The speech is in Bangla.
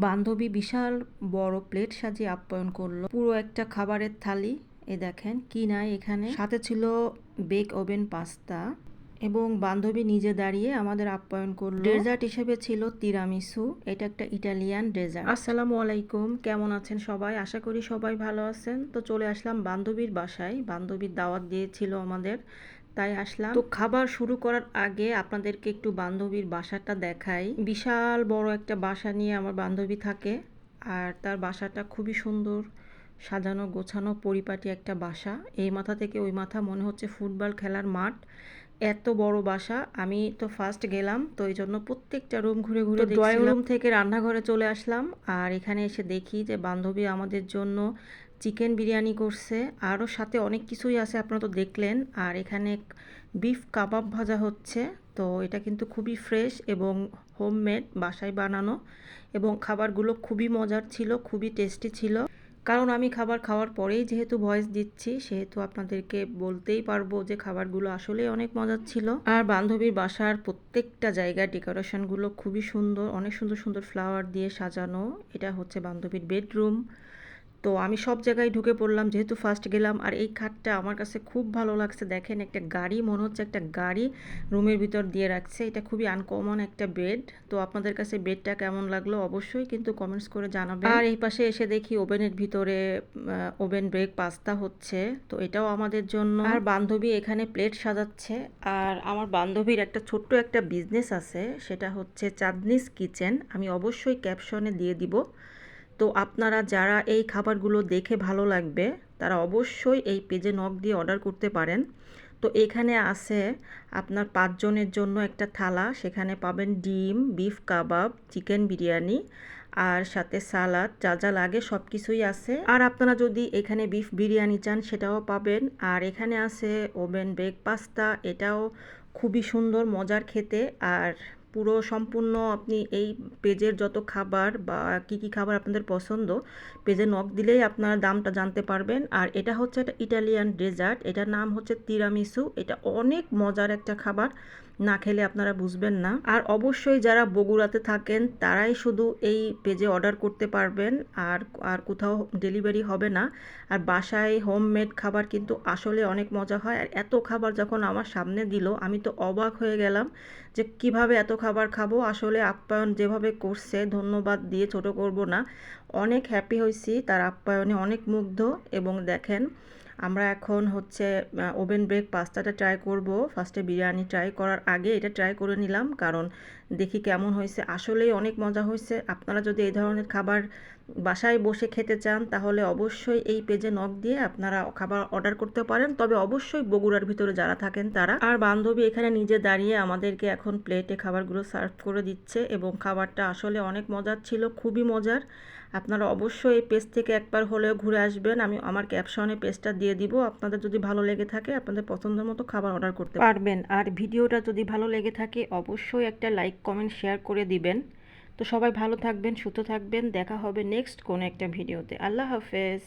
বান্ধবী বিশাল বড় প্লেট সাজিয়ে আপ্যায়ন করলো, পুরো একটা খাবারের থালি। দেখেন কি নাই এখানে, সাথে ছিল বেক ওভেন পাস্তা এবং বান্ধবী নিজে দাঁড়িয়ে আমাদের আপ্যায়ন করলো। ডেজার্ট হিসেবে ছিল তিরামিসু, এটা একটা ইটালিয়ান ডেজার্ট। আসসালামু আলাইকুম, কেমন আছেন সবাই? আশা করি সবাই ভালো আছেন। তো চলে আসলাম বান্ধবীর বাসায়, বান্ধবীর দাওয়াত দিয়েছিল আমাদের, তাই আসলাম। তো খাবার শুরু করার আগে আপনাদেরকে একটু বান্ধবীর বাসাটা দেখাই। বিশাল বড় একটা বাসা নিয়ে আমার বান্ধবী থাকে, আর তার বাসাটা খুবই সুন্দর, সাজানো গোছানো পরিপাটি একটা বাসা। এই মাথা থেকে ওই মাথা মনে হচ্ছে ফুটবল খেলার মাঠ, এত বড় বাসা। আমি তো ফার্স্ট গেলাম, তো এই জন্য প্রত্যেকটা রুম ঘুরে ঘুরে ড্রয়িং রুম থেকে রান্নাঘরে চলে আসলাম। আর এখানে এসে দেখি যে বান্ধবী আমাদের জন্য চিকেন বিরিয়ানি করছে, আরও সাথে অনেক কিছুই আছে, আপনারা তো দেখলেন। আর এখানে বিফ কাবাব ভাজা হচ্ছে। তো এটা কিন্তু খুবই ফ্রেশ এবং হোমমেড, বাসায় বানানো, এবং খাবারগুলো খুবই মজার ছিল, খুবই টেস্টি ছিল। কারণ আমি খাবার খাওয়ার পরেই যেহেতু ভয়েস দিচ্ছি, সেহেতু আপনাদেরকে বলতেই পারবো যে খাবারগুলো আসলে অনেক মজার ছিল। আর বান্ধবীর বাসার প্রত্যেকটা জায়গায় ডেকোরেশনগুলো খুবই সুন্দর, অনেক সুন্দর সুন্দর ফ্লাওয়ার দিয়ে সাজানো। এটা হচ্ছে বান্ধবীর বেডরুম। তো আমি সব জায়গায় ঢুকে পড়লাম যেহেতু ফার্স্ট গেলাম। আর এই খাটটা আমার কাছে খুব ভালো লাগছে, দেখেন একটা গাড়ি, মনে হচ্ছে একটা গাড়ি রুমের ভিতর দিয়ে রাখছে। এটা খুবই আনকমন একটা বেড। তো আপনাদের কাছে বেডটা কেমন লাগলো অবশ্যই কিন্তু কমেন্টস করে জানাবেন। আর এই পাশে এসে দেখি ওভেনের ভিতরে ওভেন বেক পাস্তা হচ্ছে, তো এটাও আমাদের জন্য। আর বান্ধবী এখানে প্লেট সাজাচ্ছে। আর আমার বান্ধবীর একটা ছোট্ট একটা বিজনেস আছে, সেটা হচ্ছে চাঁদনিস কিচেন, আমি অবশ্যই ক্যাপশনে দিয়ে দিব। তো আপনারা যারা এই খাবারগুলো দেখে ভালো লাগবে, তারা অবশ্যই এই পেজে নক দিয়ে অর্ডার করতে পারেন। তো এখানে আছে আপনার 5 জনের জন্য একটা থালা, সেখানে পাবেন ডিম, বিফ কাবাব, চিকেন বিরিয়ানি, আর সাথে সালাদ, যা যা লাগে সব কিছুই আছে। আর আপনারা যদি এখানে বিফ বিরিয়ানি চান সেটাও পাবেন। আর এখানে আছে ওভেন বেক পাস্তা, এটাও খুবই সুন্দর মজার খেতে। আর পুরো সম্পূর্ণ আপনি এই পেজের যত খাবার বা কি কি খাবার আপনাদের পছন্দ, পেজে নক দিলেই আপনারা দামটা জানতে পারবেন। আর এটা হচ্ছে একটা ইটালিয়ান ডেজার্ট, এটার নাম হচ্ছে তিরামিসু। এটা অনেক মজার একটা খাবার, না খেলে আপনারা বুঝবেন না। আর অবশ্যই যারা বগুড়াতে থাকেন তারাই শুধু এই পেজে অর্ডার করতে পারবেন, আর আর কোথাও ডেলিভারি হবে না। আর বাসায় হোমমেড খাবার কিন্তু আসলে অনেক মজা হয়। আর এত খাবার যখন আমার সামনে দিল, আমি তো অবাক হয়ে গেলাম যে কিভাবে এত খাবার খাবো। আসলে আপ্যায়ন যেভাবে করছে, ধন্যবাদ দিয়ে ছোট করব না, অনেক হ্যাপি হয়েছি তার আপ্যায়নে, অনেক মুগ্ধ। এবং দেখেন আমরা এখন হচ্ছে ওভেন বেক পাস্তাটা ট্রাই করব। ফার্স্টে বিরিয়ানি ট্রাই করার আগে এটা ট্রাই করে নিলাম, কারণ দেখি কেমন হয়েছে। আসলেই অনেক মজা হয়েছে। আপনারা যদি এই ধরনের খাবার বাসায় বসে খেতে চান, তাহলে অবশ্যই এই পেজে নক দিয়ে আপনারা খাবার অর্ডার করতে পারেন, তবে অবশ্যই বগুড়ার ভিতরে যারা থাকেন তারা। আর বান্ধবী এখানে নিজে দাঁড়িয়ে আমাদেরকে এখন প্লেটে খাবারগুলো সার্ভ করে দিচ্ছে, এবং খাবারটা আসলে অনেক মজার ছিল, খুবই মজার। আপনারা অবশ্যই এই পেজ থেকে একবার হলেও ঘুরে আসবেন, আমি আমার ক্যাপশনে পেজটা দিয়ে দিব। আপনাদের যদি ভালো লেগে থাকে আপনাদের পছন্দের মতো খাবার অর্ডার করতে পারবেন। আর ভিডিওটা যদি ভালো লেগে থাকে অবশ্যই একটা লাইক কমেন্ট শেয়ার করে দিবেন। তো সবাই ভালো থাকবেন, সুস্থ থাকবেন, দেখা হবে নেক্সট কোনো একটা ভিডিওতে। আল্লাহ হাফেজ।